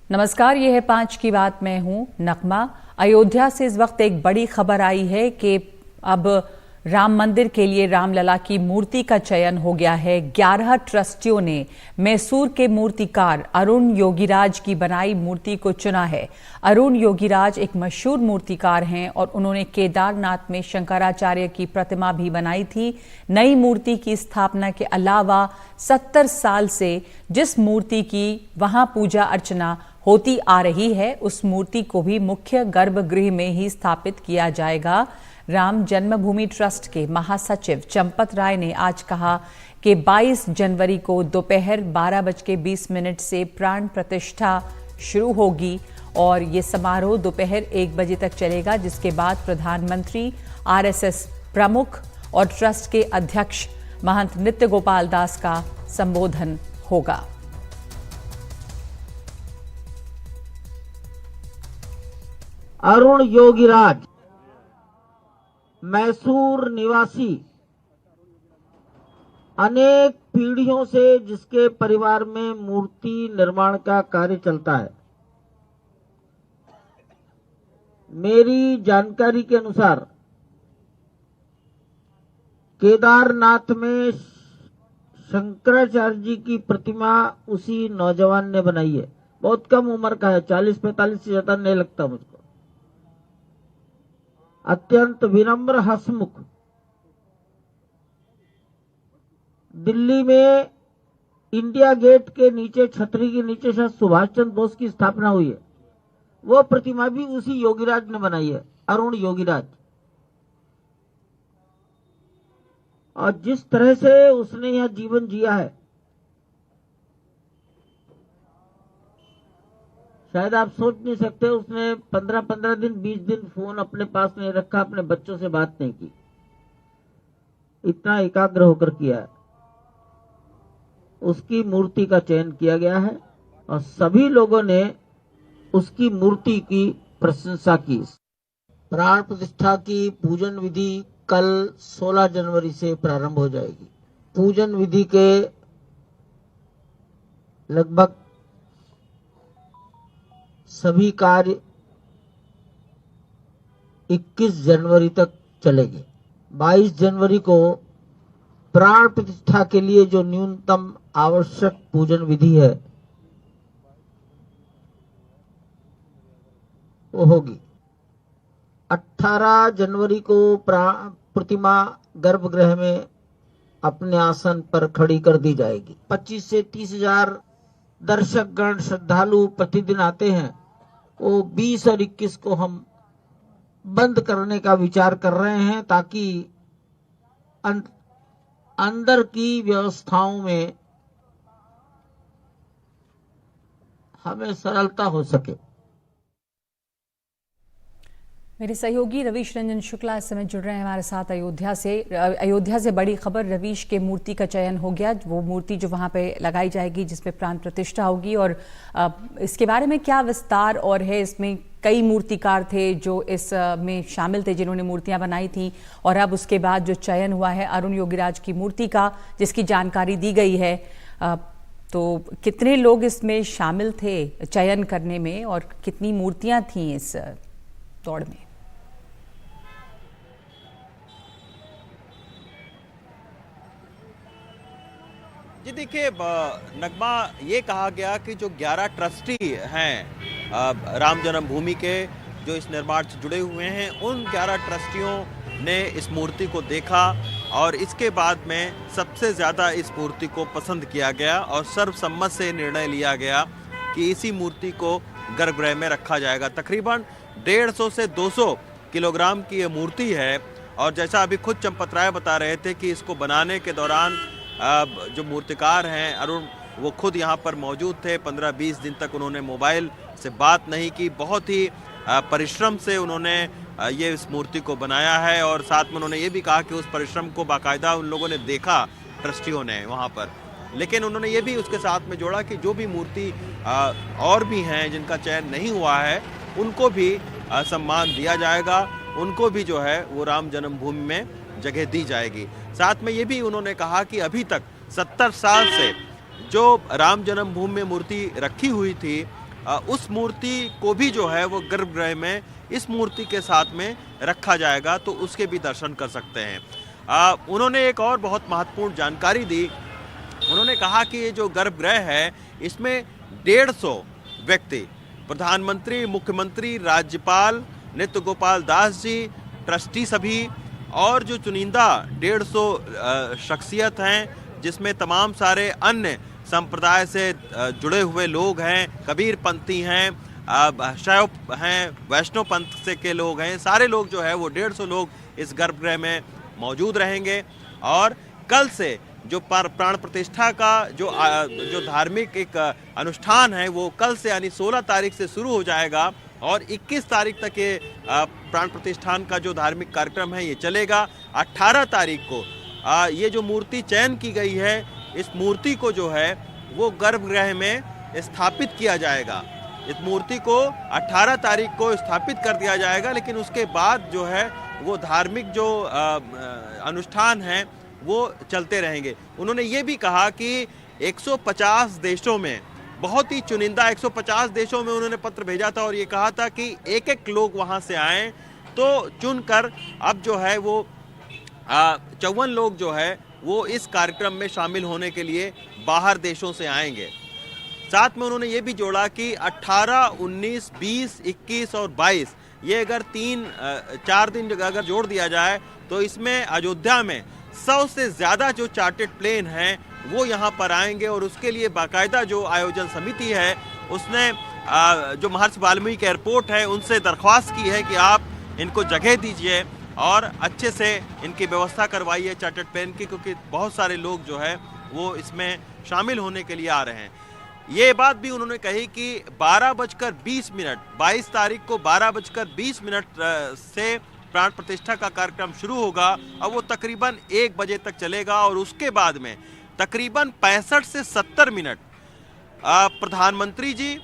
नमस्कार, ये है 5 की बात। मैं हूं नगमा। अयोध्या से इस वक्त एक बड़ी खबर आई है कि अब राम मंदिर के लिए रामलला की मूर्ति का चयन हो गया है। 11 ट्रस्टियों ने मैसूर के मूर्तिकार अरुण योगीराज की बनाई मूर्ति को चुना है। अरुण योगीराज एक मशहूर मूर्तिकार हैं और उन्होंने केदारनाथ में शंकराचार्य की प्रतिमा भी बनाई थी। नई मूर्ति की स्थापना के अलावा 70 साल से जिस मूर्ति की वहां पूजा अर्चना होती आ रही है, उस मूर्ति को भी मुख्य गर्भगृह में ही स्थापित किया जाएगा। राम जन्मभूमि ट्रस्ट के महासचिव चंपत राय ने आज कहा कि 22 जनवरी को दोपहर 12:20 से प्राण प्रतिष्ठा शुरू होगी और ये समारोह दोपहर 1 बजे तक चलेगा, जिसके बाद प्रधानमंत्री, आरएसएस प्रमुख और ट्रस्ट के अध्यक्ष महंत नित्य गोपाल दास का संबोधन होगा। अरुण योगीराज मैसूर निवासी, अनेक पीढ़ियों से जिसके परिवार में मूर्ति निर्माण का कार्य चलता है। मेरी जानकारी के अनुसार केदारनाथ में शंकराचार्य जी की प्रतिमा उसी नौजवान ने बनाई है। बहुत कम उम्र का है, 40-45 से ज्यादा नहीं लगता मुझको। अत्यंत विनम्र, हंसमुख। दिल्ली में इंडिया गेट के नीचे, छतरी के नीचे शायद सुभाष चंद्र बोस की स्थापना हुई है। वो प्रतिमा भी उसी योगीराज ने बनाई है, अरुण योगीराज। और जिस तरह से उसने यह जीवन जिया है, शायद आप सोच नहीं सकते। उसने 15-15 दिन, 20 दिन फोन अपने पास नहीं रखा, अपने बच्चों से बात नहीं की। इतना एकाग्र होकर किया है। उसकी मूर्ति का चयन किया गया है और सभी लोगों ने उसकी मूर्ति की प्रशंसा की। प्राण प्रतिष्ठा की पूजन विधि कल 16 जनवरी से प्रारंभ हो जाएगी। पूजन विधि के लगभग सभी कार्य 21 जनवरी तक चलेंगे। 22 जनवरी को प्राण प्रतिष्ठा के लिए जो न्यूनतम आवश्यक पूजन विधि है वो होगी। 18 जनवरी को प्रतिमा गर्भगृह में अपने आसन पर खड़ी कर दी जाएगी। 25 से 30 हजार दर्शक गण, श्रद्धालु प्रतिदिन आते हैं। वो 20 और 21 को हम बंद करने का विचार कर रहे हैं, ताकि अंदर की व्यवस्थाओं में हमें सरलता हो सके। मेरे सहयोगी रवीश रंजन शुक्ला इस समय जुड़ रहे हैं हमारे साथ अयोध्या से बड़ी खबर। रवीश के मूर्ति का चयन हो गया, वो मूर्ति जो वहां पे लगाई जाएगी जिसपे प्राण प्रतिष्ठा होगी, और इसके बारे में क्या विस्तार और है? इसमें कई मूर्तिकार थे जो इस में शामिल थे, जिन्होंने मूर्तियां बनाई थी, और अब उसके बाद जो चयन हुआ है अरुण योगीराज की मूर्ति का, जिसकी जानकारी दी गई है, तो कितने लोग इसमें शामिल थे चयन करने में और कितनी मूर्तियां थी इस दौड़ में? जी देखिए नगमा, ये कहा गया कि जो 11 ट्रस्टी हैं राम जन्मभूमि के, जो इस निर्माण से जुड़े हुए हैं, उन 11 ट्रस्टियों ने इस मूर्ति को देखा और इसके बाद में सबसे ज़्यादा इस मूर्ति को पसंद किया गया और सर्वसम्मत से निर्णय लिया गया कि इसी मूर्ति को गर्भगृह में रखा जाएगा। तकरीबन 150 से 200 किलोग्राम की ये मूर्ति है और जैसा अभी खुद चंपत राय बता रहे थे कि इसको बनाने के दौरान जो मूर्तिकार हैं अरुण, वो खुद यहाँ पर मौजूद थे। 15-20 दिन तक उन्होंने मोबाइल से बात नहीं की। बहुत ही परिश्रम से उन्होंने ये इस मूर्ति को बनाया है और साथ में उन्होंने ये भी कहा कि उस परिश्रम को बाकायदा उन लोगों ने देखा, ट्रस्टियों ने वहाँ पर। लेकिन उन्होंने ये भी उसके साथ में जोड़ा कि जो भी मूर्ति और भी हैं जिनका चयन नहीं हुआ है, उनको भी सम्मान दिया जाएगा, उनको भी जो है वो राम जन्मभूमि में जगह दी जाएगी। साथ में ये भी उन्होंने कहा कि अभी तक 70 साल से जो राम जन्मभूमि में मूर्ति रखी हुई थी उस मूर्ति को भी जो है वो गर्भगृह में इस मूर्ति के साथ में रखा जाएगा, तो उसके भी दर्शन कर सकते हैं। उन्होंने एक और बहुत महत्वपूर्ण जानकारी दी। उन्होंने कहा कि ये जो गर्भगृह है इसमें 150 व्यक्ति, प्रधानमंत्री, मुख्यमंत्री, राज्यपाल नृत्य गोपाल दास जी, ट्रस्टी सभी और जो चुनिंदा 150 शख्सियत हैं, जिसमें तमाम सारे अन्य संप्रदाय से जुड़े हुए लोग हैं, कबीर पंथी हैं, शैव हैं, वैष्णव पंथ से के लोग हैं, सारे लोग जो है वो 150 लोग इस गर्भगृह में मौजूद रहेंगे। और कल से जो प्राण प्रतिष्ठा का जो धार्मिक एक अनुष्ठान है वो कल से यानी 16 तारीख से शुरू हो जाएगा और 21 तारीख तक ये प्राण प्रतिष्ठान का जो धार्मिक कार्यक्रम है ये चलेगा। 18 तारीख को ये जो मूर्ति चयन की गई है, इस मूर्ति को जो है वो गर्भगृह में स्थापित किया जाएगा। इस मूर्ति को 18 तारीख को स्थापित कर दिया जाएगा, लेकिन उसके बाद जो है वो धार्मिक जो अनुष्ठान हैं वो चलते रहेंगे। उन्होंने ये भी कहा कि 150 देशों में, बहुत ही चुनिंदा 150 देशों में उन्होंने पत्र भेजा था और ये कहा था कि एक एक लोग वहाँ से आएँ, तो चुनकर अब जो है वो 54 लोग जो है वो इस कार्यक्रम में शामिल होने के लिए बाहर देशों से आएंगे। साथ में उन्होंने ये भी जोड़ा कि 18, 19, 20, 21 और 22 ये अगर 4 दिन अगर जोड़ दिया जाए तो इसमें अयोध्या में 100 से ज़्यादा जो चार्टर्ड प्लेन हैं वो यहाँ पर आएंगे और उसके लिए बाकायदा जो आयोजन समिति है उसने जो महर्षि वाल्मीकि एयरपोर्ट है उनसे दरख्वास्त की है कि आप इनको जगह दीजिए और अच्छे से इनकी व्यवस्था करवाइए चार्टर्ड प्लेन की, क्योंकि बहुत सारे लोग जो है वो इसमें शामिल होने के लिए आ रहे हैं। ये बात भी उन्होंने कही कि 12:20 22 तारीख को 12:20 से प्राण प्रतिष्ठा का कार्यक्रम शुरू होगा और वो तकरीबन 1 बजे तक चलेगा और उसके बाद में तकरीबन 65 से 70 मिनट प्रधानमंत्री जी,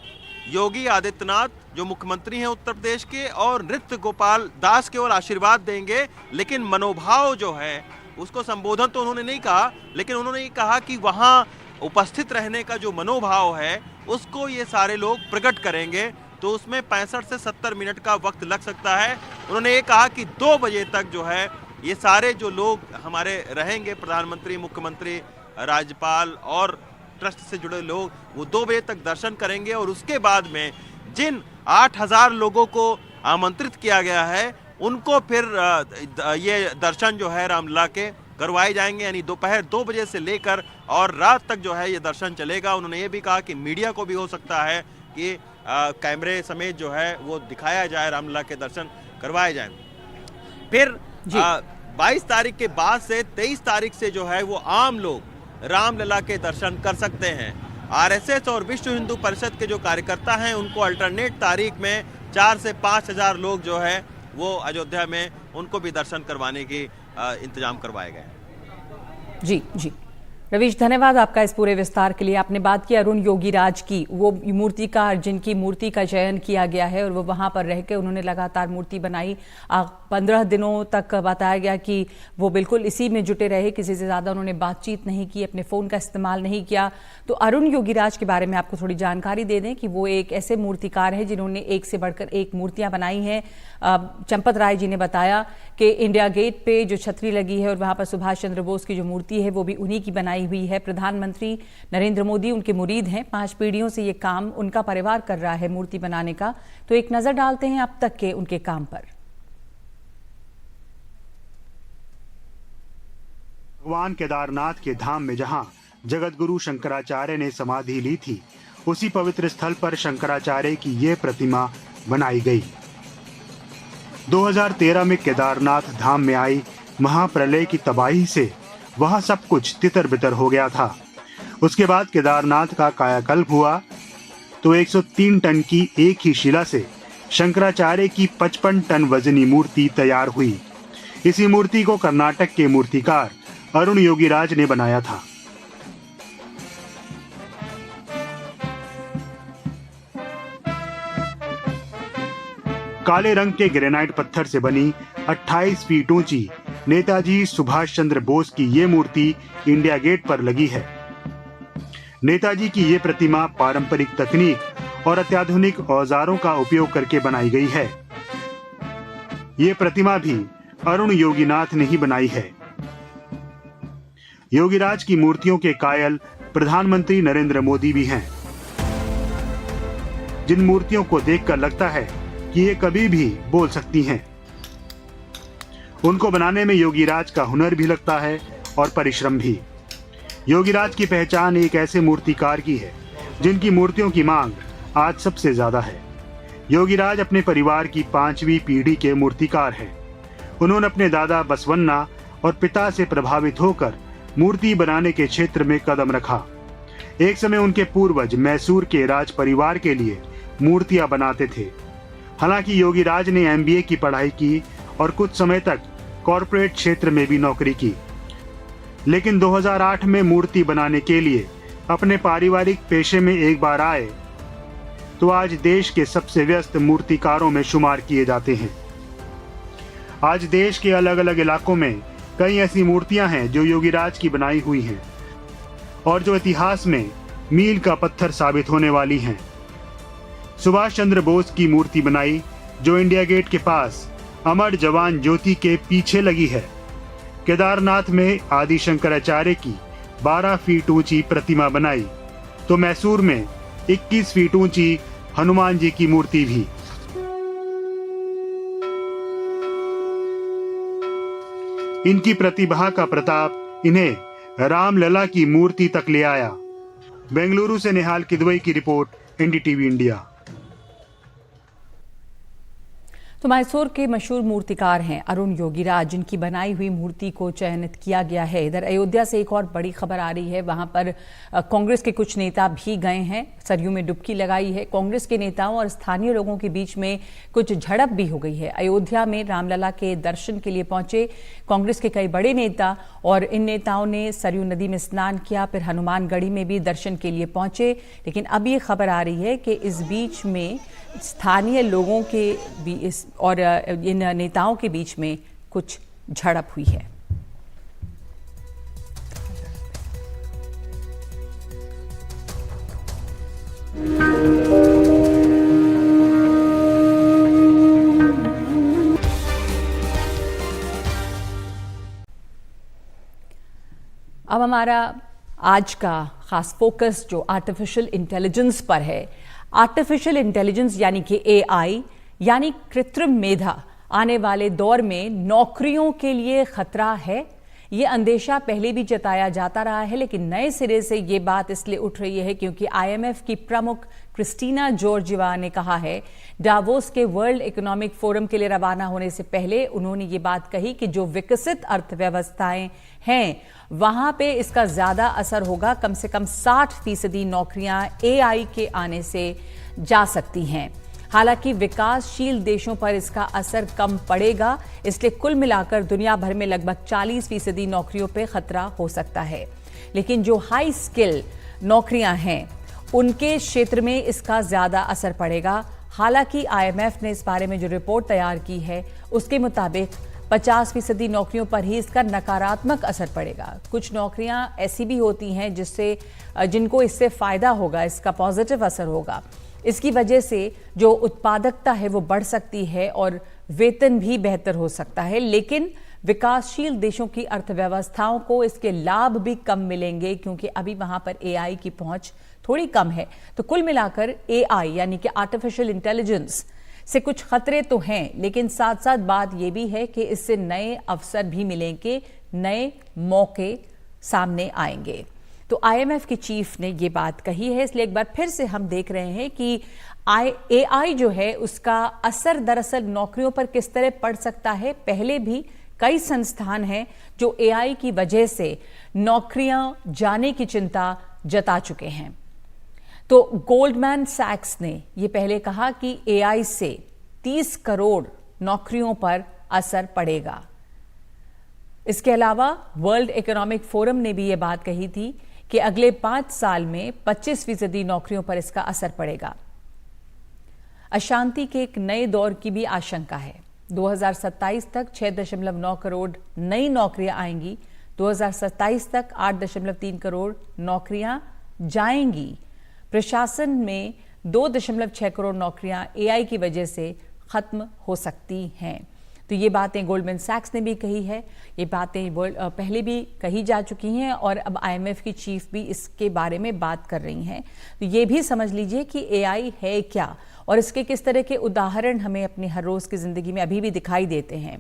योगी आदित्यनाथ जो मुख्यमंत्री हैं उत्तर प्रदेश के, और नृत्य गोपाल दास केवल आशीर्वाद देंगे, लेकिन मनोभाव जो है उसको संबोधन तो उन्होंने नहीं कहा, लेकिन उन्होंने ये कहा कि वहाँ उपस्थित रहने का जो मनोभाव है उसको ये सारे लोग प्रकट करेंगे, तो उसमें 65 से 70 मिनट का वक्त लग सकता है। उन्होंने ये कहा कि 2 बजे तक जो है ये सारे जो लोग हमारे रहेंगे, प्रधानमंत्री, मुख्यमंत्री, राज्यपाल और ट्रस्ट से जुड़े लोग, वो 2 बजे तक दर्शन करेंगे और उसके बाद में जिन 8000 लोगों को आमंत्रित किया गया है उनको फिर ये दर्शन जो है रामलला के करवाए जाएंगे, यानी दोपहर 2 बजे से लेकर और रात तक जो है ये दर्शन चलेगा। उन्होंने ये भी कहा कि मीडिया को भी हो सकता है कि कैमरे समेत जो है वो दिखाया जाए, रामलला के दर्शन करवाए जाएं। फिर 22 तारीख के बाद से 23 तारीख से जो है वो आम लोग रामलला के दर्शन कर सकते हैं। आरएसएस और विश्व हिंदू परिषद के जो कार्यकर्ता हैं उनको अल्टरनेट तारीख में 4 से 5 हजार लोग जो है वो अयोध्या में उनको भी दर्शन करवाने की इंतजाम करवाए गए। जी जी रवीश, धन्यवाद आपका इस पूरे विस्तार के लिए। आपने बात की अरुण योगीराज की, वो मूर्तिकार जिनकी मूर्ति का चयन किया गया है और वो वहां पर रह के उन्होंने लगातार मूर्ति बनाई। 15 दिनों तक बताया गया कि वो बिल्कुल इसी में जुटे रहे, किसी से ज़्यादा उन्होंने बातचीत नहीं की, अपने फ़ोन का इस्तेमाल नहीं किया। तो अरुण योगीराज के बारे में आपको थोड़ी जानकारी दे दें कि वो एक ऐसे मूर्तिकार हैं जिन्होंने एक से बढ़कर एक मूर्तियाँ बनाई हैं। चंपत राय जी ने बताया कि इंडिया गेट पे जो छतरी लगी है और वहाँ पर सुभाष चंद्र बोस की जो मूर्ति है वो भी उन्हीं की बनाई हुई है। प्रधानमंत्री नरेंद्र मोदी उनके मुरीद हैं, 5 पीढ़ियों से ये काम उनका परिवार कर रहा है मूर्ति बनाने का। तो एक नज़र डालते हैं अब तक के उनके काम पर। भगवान केदारनाथ के धाम में जहां जगतगुरु शंकराचार्य ने समाधि ली थी, उसी पवित्र स्थल पर शंकराचार्य की ये प्रतिमा बनाई गई। 2013 में केदारनाथ धाम में आई महाप्रलय की तबाही से वहां सब कुछ तितर बितर हो गया था। उसके बाद केदारनाथ का कायाकल्प हुआ तो 103 टन की एक ही शिला से शंकराचार्य की 55 टन वजनी मूर्ति तैयार हुई। इसी मूर्ति को कर्नाटक के मूर्तिकार अरुण योगीराज ने बनाया था। काले रंग के ग्रेनाइट पत्थर से बनी 28 फीट ऊंची नेताजी सुभाष चंद्र बोस की ये मूर्ति इंडिया गेट पर लगी है। नेताजी की ये प्रतिमा पारंपरिक तकनीक और अत्याधुनिक औजारों का उपयोग करके बनाई गई है। ये प्रतिमा भी अरुण योगीनाथ ने ही बनाई है। योगीराज की मूर्तियों के कायल प्रधानमंत्री नरेंद्र मोदी भी हैं, जिन मूर्तियों को देखकर लगता है कि ये कभी भी बोल सकती हैं। उनको बनाने में योगीराज का हुनर भी लगता है और परिश्रम भी। योगीराज की पहचान एक ऐसे मूर्तिकार की है जिनकी मूर्तियों की मांग आज सबसे ज्यादा है। योगीराज अपने परिवार की 5वीं पीढ़ी के मूर्तिकार हैं। उन्होंने अपने दादा बसवन्ना और पिता से प्रभावित होकर मूर्ति बनाने के क्षेत्र में कदम रखा। एक समय उनके पूर्वज मैसूर के राज परिवार के लिए मूर्तियां बनाते थे। हालांकि योगीराज ने MBA की पढ़ाई की और कुछ समय तक कॉरपोरेट क्षेत्र में भी नौकरी की, लेकिन 2008 में मूर्ति बनाने के लिए अपने पारिवारिक पेशे में एक बार आए तो आज देश के सबसे व्यस्त मूर्तिकारों में शुमार किए जाते हैं। आज देश के अलग अलग इलाकों में कई ऐसी मूर्तियां हैं जो योगीराज की बनाई हुई हैं और जो इतिहास में मील का पत्थर साबित होने वाली हैं। सुभाष चंद्र बोस की मूर्ति बनाई जो इंडिया गेट के पास अमर जवान ज्योति के पीछे लगी है। केदारनाथ में आदि शंकराचार्य की 12 फीट ऊंची प्रतिमा बनाई तो मैसूर में 21 फीट ऊंची हनुमान जी की मूर्ति भी। इनकी प्रतिभा का प्रताप इन्हें रामलला की मूर्ति तक ले आया। बेंगलुरु से निहाल किदवई की रिपोर्ट, NDTV इंडिया। तो मैसूर के मशहूर मूर्तिकार हैं अरुण योगीराज, जिनकी बनाई हुई मूर्ति को चयनित किया गया है। इधर अयोध्या से एक और बड़ी खबर आ रही है। वहां पर कांग्रेस के कुछ नेता भी गए हैं, सरयू में डुबकी लगाई है। कांग्रेस के नेताओं और स्थानीय लोगों के बीच में कुछ झड़प भी हो गई है। अयोध्या में रामलला के दर्शन के लिए पहुंचे कांग्रेस के कई बड़े नेता और इन नेताओं ने सरयू नदी में स्नान किया, फिर हनुमानगढ़ी में भी दर्शन के लिए पहुंचे। लेकिन अब ये खबर आ रही है कि इस बीच में स्थानीय लोगों के और इन नेताओं के बीच में कुछ झड़प हुई है। अब हमारा आज का खास फोकस जो आर्टिफिशियल इंटेलिजेंस पर है। आर्टिफिशियल इंटेलिजेंस यानी कि AI यानी कृत्रिम मेधा आने वाले दौर में नौकरियों के लिए खतरा है। ये अंदेशा पहले भी जताया जाता रहा है, लेकिन नए सिरे से ये बात इसलिए उठ रही है क्योंकि IMF की प्रमुख क्रिस्टीना जॉर्जिवा ने कहा है, डावोस के वर्ल्ड इकोनॉमिक फोरम के लिए रवाना होने से पहले उन्होंने ये बात कही कि जो विकसित अर्थव्यवस्थाएं हैं वहां पे इसका ज्यादा असर होगा। कम से कम 60% नौकरियां AI के आने से जा सकती हैं। हालांकि विकासशील देशों पर इसका असर कम पड़ेगा, इसलिए कुल मिलाकर दुनिया भर में लगभग 40% नौकरियों पे खतरा हो सकता है। लेकिन जो हाई स्किल नौकरियां हैं उनके क्षेत्र में इसका ज्यादा असर पड़ेगा। हालांकि IMF ने इस बारे में जो रिपोर्ट तैयार की है उसके मुताबिक 50% नौकरियों पर ही इसका नकारात्मक असर पड़ेगा। कुछ नौकरियां ऐसी भी होती हैं जिनको इससे फायदा होगा, इसका पॉजिटिव असर होगा। इसकी वजह से जो उत्पादकता है वो बढ़ सकती है और वेतन भी बेहतर हो सकता है। लेकिन विकासशील देशों की अर्थव्यवस्थाओं को इसके लाभ भी कम मिलेंगे क्योंकि अभी वहां पर AI की पहुंच थोड़ी कम है। तो कुल मिलाकर AI यानी कि आर्टिफिशियल इंटेलिजेंस से कुछ खतरे तो हैं, लेकिन साथ साथ बात यह भी है कि इससे नए अवसर भी मिलेंगे, नए मौके सामने आएंगे। तो IMF की चीफ ने ये बात कही है, इसलिए एक बार फिर से हम देख रहे हैं कि AI जो है उसका असर दरअसल नौकरियों पर किस तरह पड़ सकता है। पहले भी कई संस्थान हैं जो AI की वजह से नौकरियां जाने की चिंता जता चुके हैं। तो गोल्डमैन सैक्स ने यह पहले कहा कि AI से 30 करोड़ नौकरियों पर असर पड़ेगा। इसके अलावा वर्ल्ड इकोनॉमिक फोरम ने भी यह बात कही थी कि अगले 5 साल में 25% नौकरियों पर इसका असर पड़ेगा। अशांति के एक नए दौर की भी आशंका है। 2027 तक 6.9 करोड़ नई नौकरियां आएंगी। 2027 तक 8.3 करोड़ नौकरियां जाएंगी। प्रशासन में 2.6 करोड़ नौकरियां एआई की वजह से खत्म हो सकती हैं। तो ये बातें गोल्डमैन सैक्स ने भी कही है, ये बातें पहले भी कही जा चुकी हैं और अब आईएमएफ की चीफ भी इसके बारे में बात कर रही हैं। तो ये भी समझ लीजिए कि एआई है क्या और इसके किस तरह के उदाहरण हमें अपनी हर रोज़ की ज़िंदगी में अभी भी दिखाई देते हैं।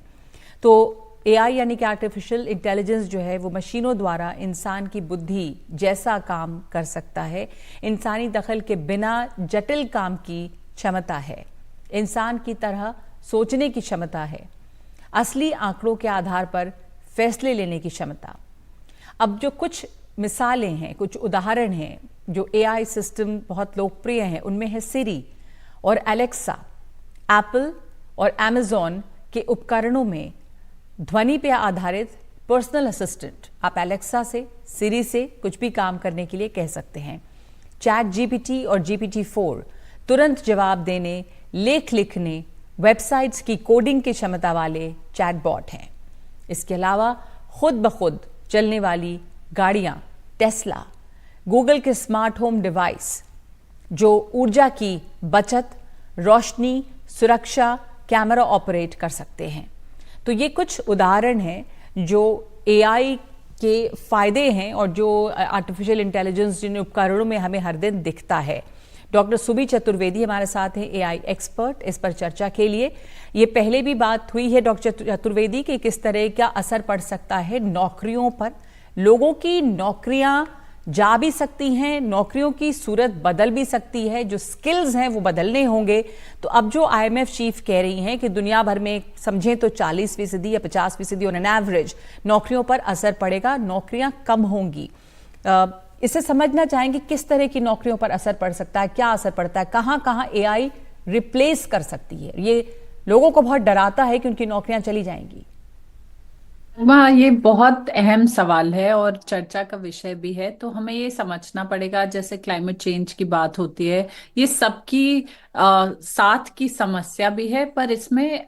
तो एआई यानी कि आर्टिफिशियल इंटेलिजेंस जो है वो मशीनों द्वारा इंसान की बुद्धि जैसा काम कर सकता है, इंसानी दखल के बिना जटिल काम की क्षमता है, इंसान की तरह सोचने की क्षमता है, असली आंकड़ों के आधार पर फैसले लेने की क्षमता। अब जो कुछ मिसालें हैं, कुछ उदाहरण हैं जो एआई सिस्टम बहुत लोकप्रिय हैं, उनमें है सिरी और एलेक्सा। एप्पल और अमेज़न के उपकरणों में ध्वनि पे आधारित पर्सनल असिस्टेंट, आप एलेक्सा से, सिरी से कुछ भी काम करने के लिए कह सकते हैं। चैट जीपीटी और GPT-4 तुरंत जवाब देने, लेख लिखने, वेबसाइट्स की कोडिंग की क्षमता वाले चैटबॉट हैं। इसके अलावा खुद ब खुद चलने वाली गाड़ियां, टेस्ला, गूगल के स्मार्ट होम डिवाइस जो ऊर्जा की बचत, रोशनी, सुरक्षा, कैमरा ऑपरेट कर सकते हैं। तो ये कुछ उदाहरण हैं जो एआई के फायदे हैं और जो आर्टिफिशियल इंटेलिजेंस जिन उपकरणों में हमें हर दिन दिखता है। डॉक्टर सुबी चतुर्वेदी हमारे साथ हैं, एआई एक्सपर्ट, इस पर चर्चा के लिए। ये पहले भी बात हुई है डॉक्टर चतुर्वेदी कि किस तरह का असर पड़ सकता है नौकरियों पर। लोगों की नौकरियां जा भी सकती हैं, नौकरियों की सूरत बदल भी सकती है, जो स्किल्स हैं वो बदलने होंगे। तो अब जो आईएमएफ चीफ कह रही हैं कि दुनिया भर में समझें तो 40% या 50% ऑन एन एवरेज नौकरियों पर असर पड़ेगा, नौकरियां कम होंगी। इसे समझना चाहेंगे किस तरह की नौकरियों पर असर पड़ सकता है, क्या असर पड़ता है, कहां कहां एआई रिप्लेस कर सकती है। ये लोगों को बहुत डराता है कि उनकी नौकरियां चली जाएंगी। वाह, ये बहुत अहम सवाल है और चर्चा का विषय भी है। तो हमें ये समझना पड़ेगा, जैसे क्लाइमेट चेंज की बात होती है, ये सबकी साथ की समस्या भी है, पर इसमें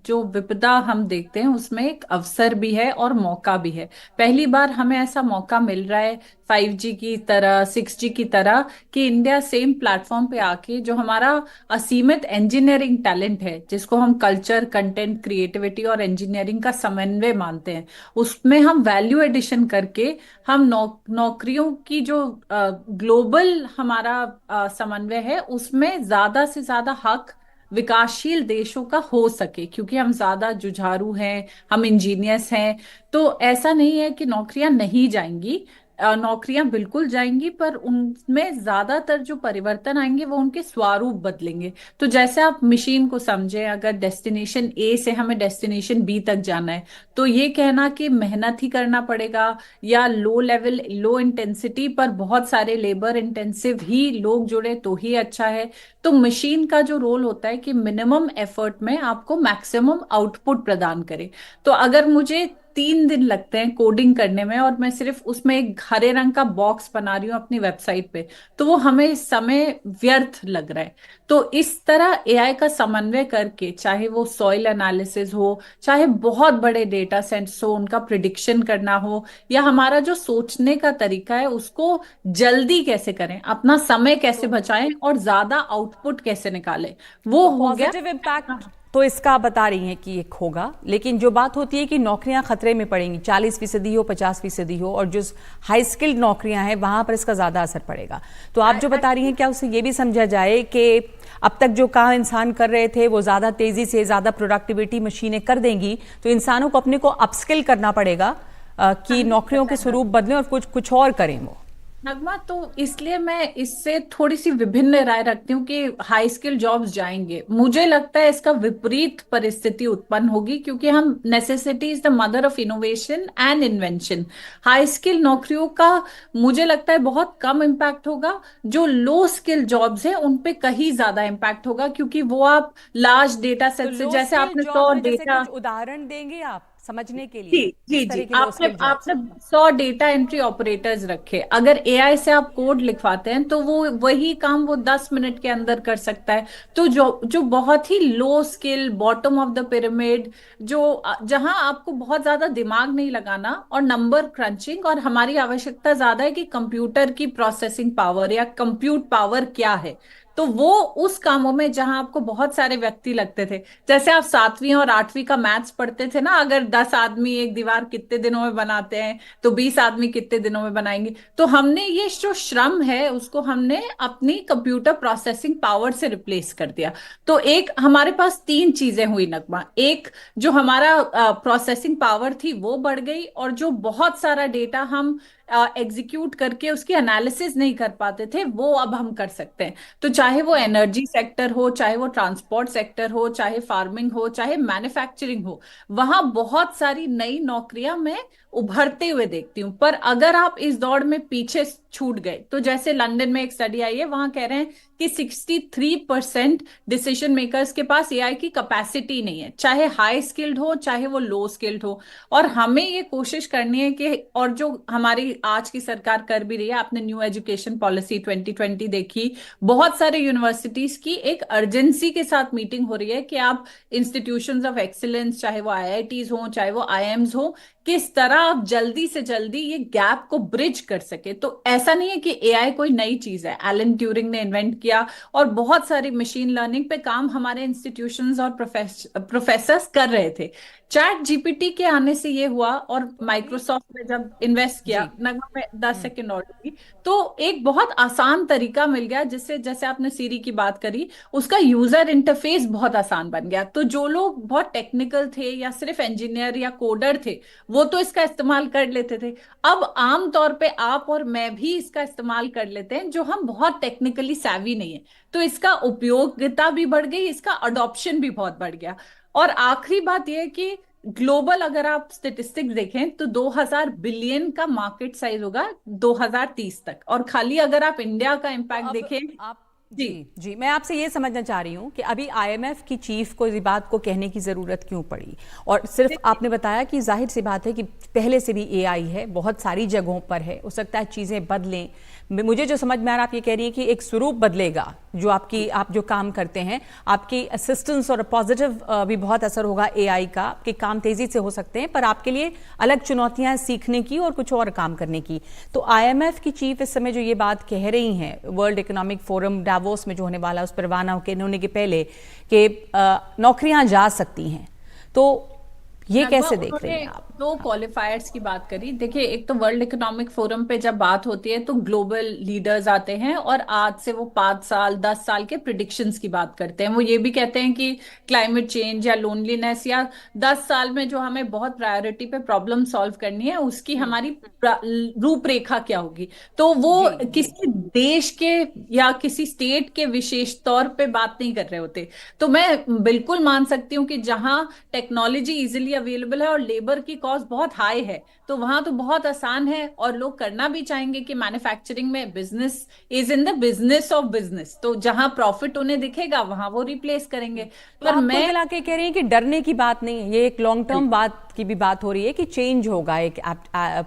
जो विपदा हम देखते हैं उसमें एक अवसर भी है और मौका भी है। पहली बार हमें ऐसा मौका मिल रहा है 5G की तरह, 6G की तरह, कि इंडिया सेम प्लेटफॉर्म पे आके जो हमारा असीमित इंजीनियरिंग टैलेंट है, जिसको हम कल्चर, कंटेंट, क्रिएटिविटी और इंजीनियरिंग का समन्वय मानते हैं, उसमें हम वैल्यू एडिशन करके हम नौकरियों की जो ग्लोबल हमारा समन्वय है उसमें ज्यादा से ज्यादा हक विकासशील देशों का हो सके, क्योंकि हम ज्यादा जुझारू हैं, हम इंजीनियर्स हैं। तो ऐसा नहीं है कि नौकरियां नहीं जाएंगी, नौकरियां बिल्कुल जाएंगी, पर उनमें ज्यादातर जो परिवर्तन आएंगे वो उनके स्वरूप बदलेंगे। तो जैसे आप मशीन को समझें, अगर डेस्टिनेशन ए से हमें डेस्टिनेशन बी तक जाना है, तो ये कहना कि मेहनत ही करना पड़ेगा या लो लेवल, लो इंटेंसिटी पर बहुत सारे लेबर इंटेंसिव ही लोग जुड़े तो ही अच्छा है। तो मशीन का जो रोल होता है कि मिनिमम एफर्ट में आपको मैक्सिमम आउटपुट प्रदान करे। तो अगर मुझे 3 दिन लगते हैं कोडिंग करने में और मैं सिर्फ उसमें एक हरे रंग का बॉक्स बना रही हूँ अपनी वेबसाइट पे, तो वो हमें समय व्यर्थ लग रहा है। तो इस तरह एआई का समन्वय करके, चाहे वो सॉइल एनालिसिस हो, चाहे बहुत बड़े डेटा सेट्स हो, उनका प्रिडिक्शन करना हो, या हमारा जो सोचने का तरीका है उसको जल्दी कैसे करें, अपना समय कैसे बचाएं और ज्यादा आउटपुट कैसे निकालें, वो हो गया पॉजिटिव इम्पैक्ट। तो इसका आप बता रही हैं कि एक होगा, लेकिन जो बात होती है कि नौकरियां खतरे में पड़ेंगी, 40% हो, 50% हो, और जो हाई स्किल्ड नौकरियां हैं वहां पर इसका ज्यादा असर पड़ेगा। तो आप जो बता रही हैं, क्या उससे ये भी समझा जाए कि अब तक जो काम इंसान कर रहे थे वो ज्यादा तेजी से, ज्यादा प्रोडक्टिविटी मशीनें कर देंगी, तो इंसानों को अपने को अपस्किल करना पड़ेगा कि नौकरियों के स्वरूप बदलें और कुछ और करें वो। नगमा, तो इसलिए मैं इससे थोड़ी सी विभिन्न राय रखती हूँ कि हाई स्किल जॉब्स जाएंगे। मुझे लगता है इसका विपरीत परिस्थिति उत्पन्न होगी, क्योंकि हम necessity is the mother of innovation and invention. High skill नौकरियों का मुझे लगता है बहुत कम इम्पैक्ट होगा, जो लो स्किल जॉब्स है उन पे कहीं ज्यादा इम्पैक्ट होगा, क्योंकि वो आप लार्ज डेटा सेट से, जैसे आपने 100 डेटा, उदाहरण देंगे आप समझने के लिए? जी जी जी, आपने 100 डेटा एंट्री ऑपरेटर्स रखे, अगर एआई से आप कोड लिखवाते हैं तो वो वही काम वो 10 मिनट के अंदर कर सकता है। तो जो बहुत ही low skill, bottom of the pyramid, जो जहां आपको बहुत ज्यादा दिमाग नहीं लगाना और नंबर क्रंचिंग, और हमारी आवश्यकता ज्यादा है कि कंप्यूटर की प्रोसेसिंग पावर या कंप्यूट पावर क्या है, तो वो उस कामों में जहां आपको बहुत सारे व्यक्ति लगते थे, जैसे आप 7वीं और 8वीं का मैथ्स पढ़ते थे ना, अगर 10 आदमी एक दीवार कितने दिनों में बनाते हैं तो 20 आदमी कितने दिनों में बनाएंगे। तो हमने ये जो श्रम है उसको हमने अपनी कंप्यूटर प्रोसेसिंग पावर से रिप्लेस कर दिया। तो एक हमारे पास 3 चीजें हुई नगमा। एक, जो हमारा प्रोसेसिंग पावर थी वो बढ़ गई, और जो बहुत सारा डेटा हम एग्जीक्यूट करके उसकी एनालिसिस नहीं कर पाते थे वो अब हम कर सकते हैं। तो चाहे वो एनर्जी सेक्टर हो, चाहे वो ट्रांसपोर्ट सेक्टर हो, चाहे फार्मिंग हो, चाहे मैन्युफैक्चरिंग हो, वहां बहुत सारी नई नौकरियां मैं उभरते हुए देखती हूँ। पर अगर आप इस दौड़ में पीछे छूट गए, तो जैसे लंदन में एक स्टडी आई है, वहां कह रहे हैं कि 63% डिसीजन मेकर्स के पास एआई की कैपेसिटी नहीं है, चाहे हाई स्किल्ड हो चाहे वो लो स्किल्ड हो। और हमें ये कोशिश करनी है कि, और जो हमारी आज की सरकार कर भी रही है, आपने न्यू एजुकेशन पॉलिसी 2020 देखी, बहुत सारे यूनिवर्सिटीज की एक अर्जेंसी के साथ मीटिंग हो रही है कि आप इंस्टीट्यूशंस ऑफ एक्सीलेंस, चाहे वो आईआईटीज हो चाहे वो आईएम्स हो, किस तरह आप जल्दी से जल्दी ये गैप को ब्रिज कर सके। तो ऐसा नहीं है कि एआई कोई नई चीज है, एलन ट्यूरिंग ने इन्वेंट किया, और बहुत सारी मशीन लर्निंग पे काम हमारे इंस्टीट्यूशंस और प्रोफेसर्स कर रहे थे। चैट जीपीटी के आने से ये हुआ, और माइक्रोसॉफ्ट ने जब इन्वेस्ट किया, नगमा में 10 सेकेंड और दूंगी, तो एक बहुत आसान तरीका मिल गया जिससे, जैसे आपने सीरी की बात करी, उसका यूजर इंटरफेस बहुत आसान बन गया। तो जो लोग बहुत टेक्निकल थे या सिर्फ इंजीनियर या कोडर थे, वो तो इसका इस्तेमाल कर लेते थे। अब आम तौर पे आप और मैं भी इसका इस्तेमाल कर लेते हैं, जो हम बहुत टेक्निकली सैवी नहीं है। तो इसका उपयोगिता भी बढ़ गई, इसका अडॉप्शन भी बहुत बढ़ गया। और आखिरी बात यह है कि ग्लोबल अगर आप स्टेटिस्टिक्स देखें तो 2000 बिलियन का मार्केट साइज होगा 2030 तक, और खाली अगर आप इंडिया का इम्पैक्ट देखें। आप जी, मैं आपसे ये समझना चाह रही हूँ कि अभी आईएमएफ की चीफ को इस बात को कहने की जरूरत क्यों पड़ी, और सिर्फ आपने बताया कि जाहिर सी बात है कि पहले से भी एआई है, बहुत सारी जगहों पर है, हो सकता है चीजें बदलें। मुझे जो समझ में आ रहा, आप ये कह रही हैं कि एक स्वरूप बदलेगा, जो आप जो काम करते हैं, आपकी असिस्टेंस और पॉजिटिव भी बहुत असर होगा एआई का, आपके काम तेजी से हो सकते हैं, पर आपके लिए अलग चुनौतियां सीखने की और कुछ और काम करने की। तो आईएमएफ की चीफ इस समय जो ये बात कह रही हैं, वर्ल्ड इकोनॉमिक फोरम डावोस में जो होने वाला, उस पर रवाना होने के पहले कि नौकरियां जा सकती हैं, तो ये कैसे देख रहे हैं आप? 2 क्वालिफायर्स की बात करी। देखिए, एक तो वर्ल्ड इकोनॉमिक फोरम पे जब बात होती है तो ग्लोबल लीडर्स आते हैं, और आज से वो 5 साल 10 साल के प्रिडिक्शंस की बात करते हैं। वो ये भी कहते हैं कि क्लाइमेट चेंज या लोनलीनेस, या 10 साल में जो हमें बहुत प्रायोरिटी पे प्रॉब्लम सॉल्व करनी है, उसकी हमारी रूपरेखा क्या होगी। तो वो किसी देश के या किसी स्टेट के विशेष तौर पे बात नहीं कर रहे होते। तो मैं बिल्कुल मान सकती हूँ कि जहां टेक्नोलॉजी इजिली अवेलेबल है और लेबर की कॉस्ट बहुत हाई है, तो वहां तो बहुत आसान है, और लोग करना भी चाहेंगे कि मैन्युफैक्चरिंग में business is in the business of business, तो जहां प्रॉफिट उन्हें दिखेगा वहां वो रिप्लेस करेंगे। पर मैं मिला के कह रही हैं कि डरने की बात नहीं है, ये एक लॉन्ग टर्म बात की भी बात हो रही है कि चेंज होगा, एक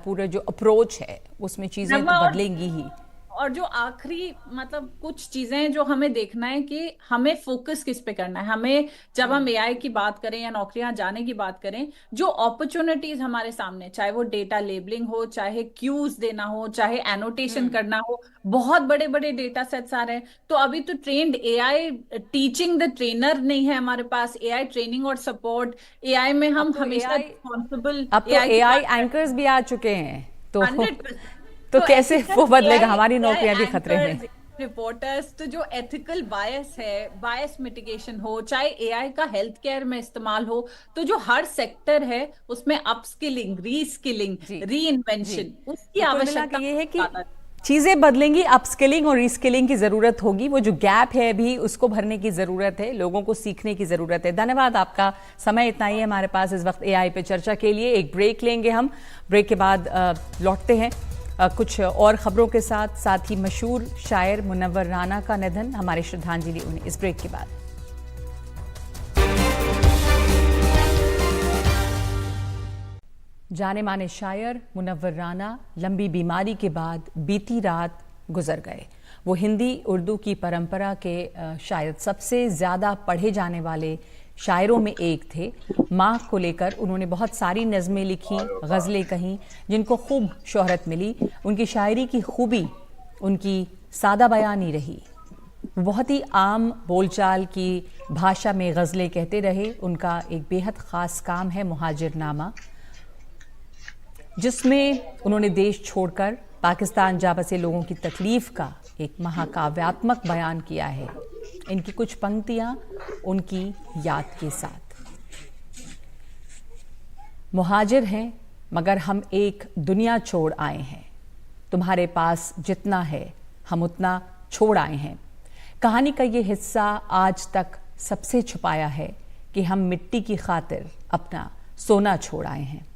पूरा जो अप्रोच है उसमें चीजें तो बदलेंगी ही। और जो आखिरी मतलब कुछ चीजें जो हमें देखना है कि हमें फोकस किस पे करना है। हमें जब हम एआई की बात करें या नौकरियां जाने की बात करें, जो अपॉर्चुनिटीज हमारे सामने, चाहे वो डेटा लेबलिंग हो, चाहे क्यूज देना हो, चाहे एनोटेशन करना हो, बहुत बड़े बड़े डेटा सेट्स आ रहे हैं। तो अभी तो trend AI teaching the trainer नहीं है हमारे पास, एआई ट्रेनिंग और सपोर्ट। एआई में हम हमेशा रिस्पॉन्सिबल, अब तो एआई एंकर्स भी आ चुके हैं, तो कैसे वो बदलेगा? हमारी नौकरियां भी खतरे में। रिपोर्टर्स, तो जो एथिकल बायस है, बायस मिटिगेशन हो, चाहे एआई का हेल्थ केयर में इस्तेमाल हो, तो जो हर सेक्टर है उसमें अपस्किलिंग, रीस्किलिंग, री इन्वेंशन, उसकी आवश्यकता ये है कि चीजें बदलेंगी, अपस्किलिंग और रीस्किलिंग की जरूरत होगी। वो जो गैप है अभी, उसको भरने की जरूरत है, लोगों को सीखने की जरूरत है। धन्यवाद, आपका समय इतना ही है हमारे पास इस वक्त एआई पे चर्चा के लिए। एक ब्रेक लेंगे हम, ब्रेक के बाद लौटते हैं कुछ और खबरों के साथ ही मशहूर शायर मुनव्वर राना का निधन, हमारी श्रद्धांजलि उन्हें इस ब्रेक के बाद। जाने माने शायर मुनव्वर राना लंबी बीमारी के बाद बीती रात गुजर गए। वो हिंदी उर्दू की परंपरा के शायद सबसे ज़्यादा पढ़े जाने वाले शायरों में एक थे। माँ को लेकर उन्होंने बहुत सारी नज़में लिखी, गज़लें कहीं, जिनको खूब शोहरत मिली। उनकी शायरी की खूबी उनकी सादा बयानी रही। वो बहुत ही आम बोलचाल की भाषा में गज़लें कहते रहे। उनका एक बेहद ख़ास काम है मुहाजिरनामा, जिसमें उन्होंने देश छोड़कर पाकिस्तान जा बसे लोगों की तकलीफ का एक महाकाव्यात्मक बयान किया है। इनकी कुछ पंक्तियां उनकी याद के साथ। मुहाजिर हैं मगर हम एक दुनिया छोड़ आए हैं, तुम्हारे पास जितना है हम उतना छोड़ आए हैं। कहानी का ये हिस्सा आज तक सबसे छुपाया है कि हम मिट्टी की खातिर अपना सोना छोड़ आए हैं।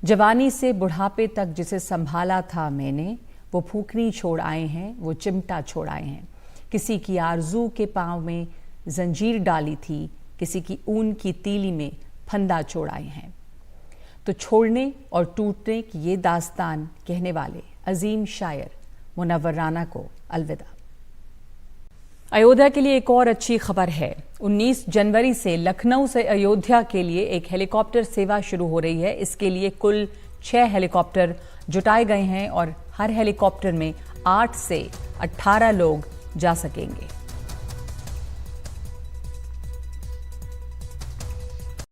जवानी से बुढ़ापे तक जिसे संभाला था मैंने, वो फूकनी छोड़ आए हैं, वो चिमटा छोड़ आए हैं। किसी की आरजू के पांव में जंजीर डाली थी, किसी की ऊन की तीली में फंदा छोड़ आए हैं। तो छोड़ने और टूटने की ये दास्तान कहने वाले अजीम शायर मुनव्वर राना को अलविदा। अयोध्या के लिए एक और अच्छी खबर है। 19 जनवरी से लखनऊ से अयोध्या के लिए एक हेलीकॉप्टर सेवा शुरू हो रही है। इसके लिए कुल 6 हेलीकॉप्टर जुटाए गए हैं और हर हेलीकॉप्टर में 8 से 18 लोग जा सकेंगे।